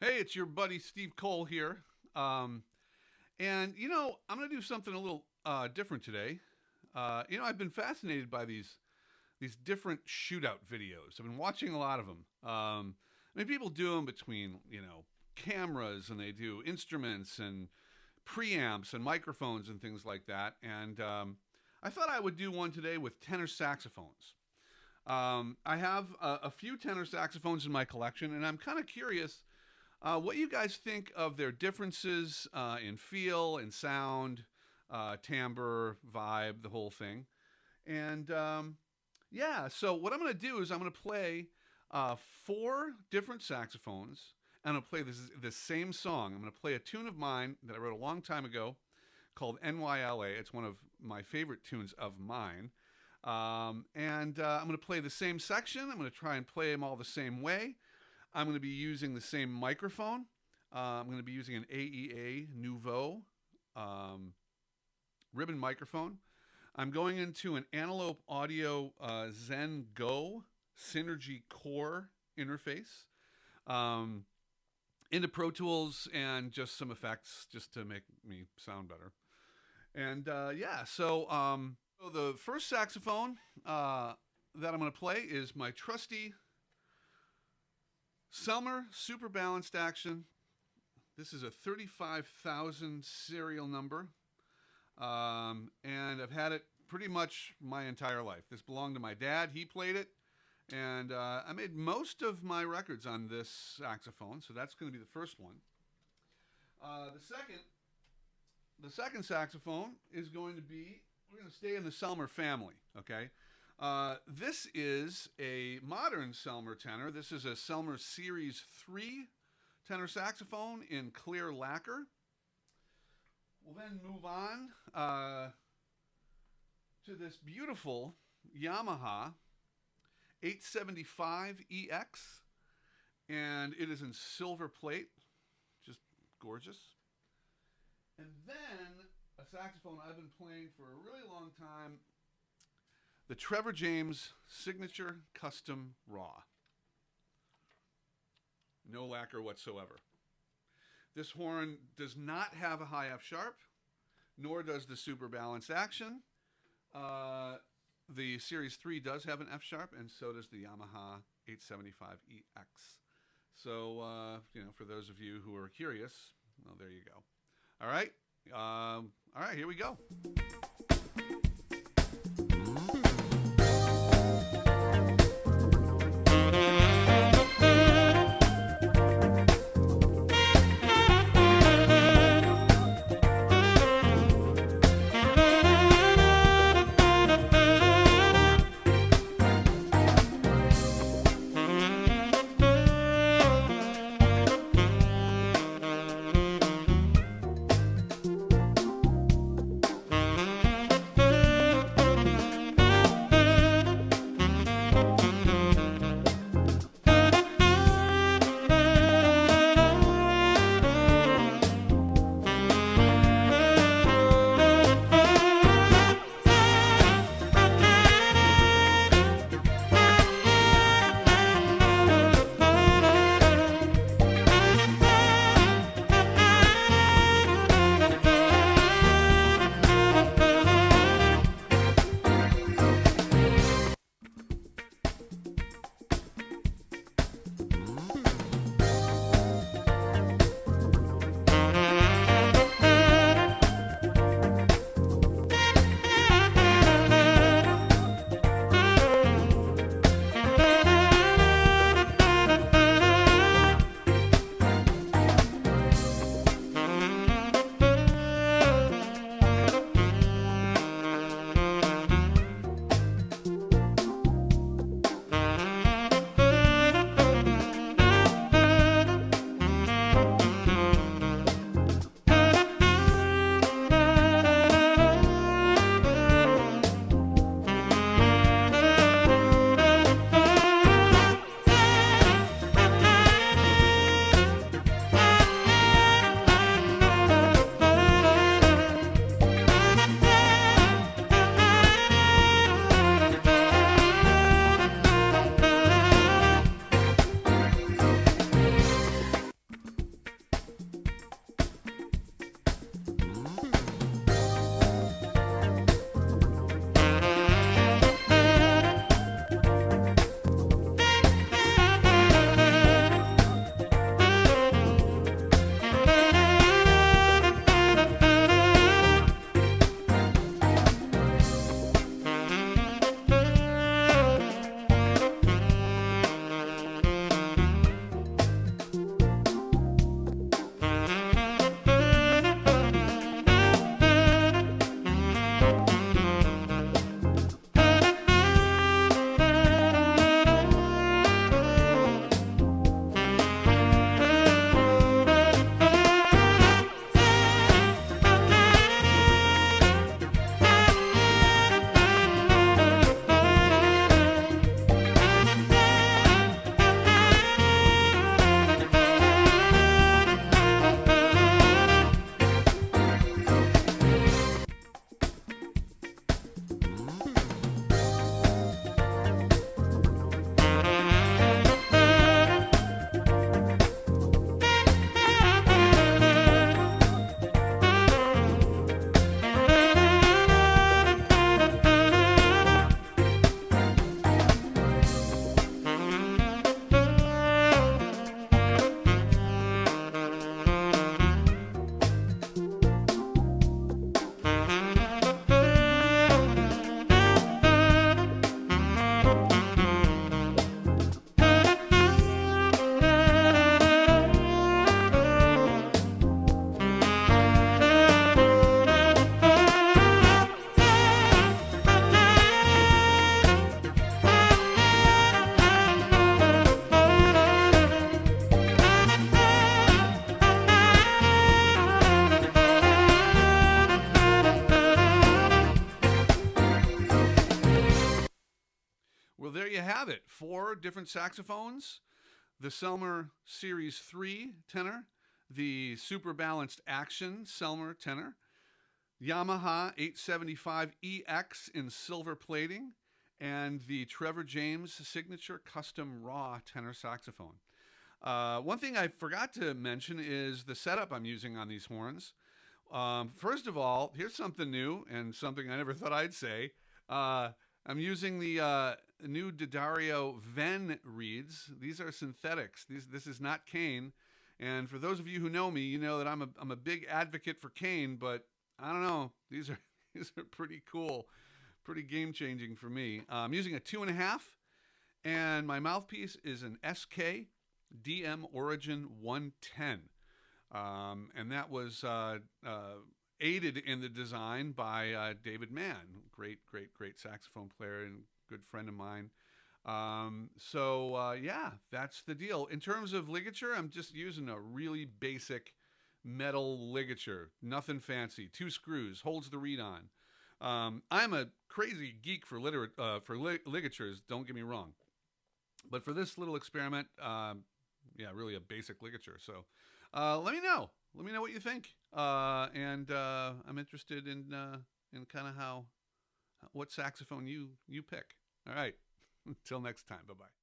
Hey, it's your buddy Steve Cole here. And I'm going to do something a little different today. I've been fascinated by these different shootout videos. I've been watching a lot of them. People do them between cameras, and they do instruments and preamps and microphones and things like that. And I thought I would do one today with tenor saxophones. I have a few tenor saxophones in my collection, and I'm kind of curious what you guys think of their differences in feel and sound, timbre, vibe, the whole thing. And so what I'm going to do is I'm going to play four different saxophones, and I'm going to play this same song. I'm going to play a tune of mine that I wrote a long time ago called NYLA. It's one of my favorite tunes of mine. I'm going to play the same section. I'm going to try and play them all the same way. I'm going to be using the same microphone. I'm going to be using an AEA Nouveau ribbon microphone. I'm going into an Antelope Audio Zen Go Synergy Core interface, into Pro Tools and just some effects just to make me sound better. And so the first saxophone that I'm going to play is my trusty Selmer Super Balanced Action. This is a 35,000 serial number, and I've had it pretty much my entire life. This belonged to my dad. He played it, and I made most of my records on this saxophone, so that's going to be the first one. The second saxophone is going to be, we're going to stay in the Selmer family, okay? This is a modern Selmer tenor. This is a Selmer Series 3 tenor saxophone in clear lacquer. We'll then move on to this beautiful Yamaha 875EX, and it is in silver plate, just gorgeous. And then a saxophone I've been playing for a really long time, the Trevor James Signature Custom Raw. No lacquer whatsoever. This horn does not have a high F sharp, nor does the Super Balanced Action. The Series 3 does have an F sharp, and so does the Yamaha 875EX. So, for those of you who are curious, well, there you go. All right, here we go. have it. 4 different saxophones, the Selmer Series 3 tenor, the Super Balanced Action Selmer tenor, Yamaha 875 EX in silver plating, and the Trevor James Signature Custom Raw tenor saxophone. One thing I forgot to mention is the setup I'm using on these horns. First of all, here's something new and something I never thought I'd say. I'm using the new D'Addario Ven reeds. These are synthetics. This is not cane. And for those of you who know me, you know that I'm a big advocate for cane, but I don't know. These are pretty cool, pretty game changing for me. I'm using a 2.5, and my mouthpiece is an SK DM Origin 110. And that was aided in the design by David Mann, great saxophone player and good friend of mine. Yeah, that's the deal. In terms of ligature, I'm just using a really basic metal ligature, nothing fancy. 2 screws, holds the reed on. I'm a crazy geek for ligatures, don't get me wrong. But for this little experiment, yeah, really a basic ligature. So let me know. Let me know what you think. And I'm interested in kind of what saxophone you pick. All right. Until next time. Bye-bye.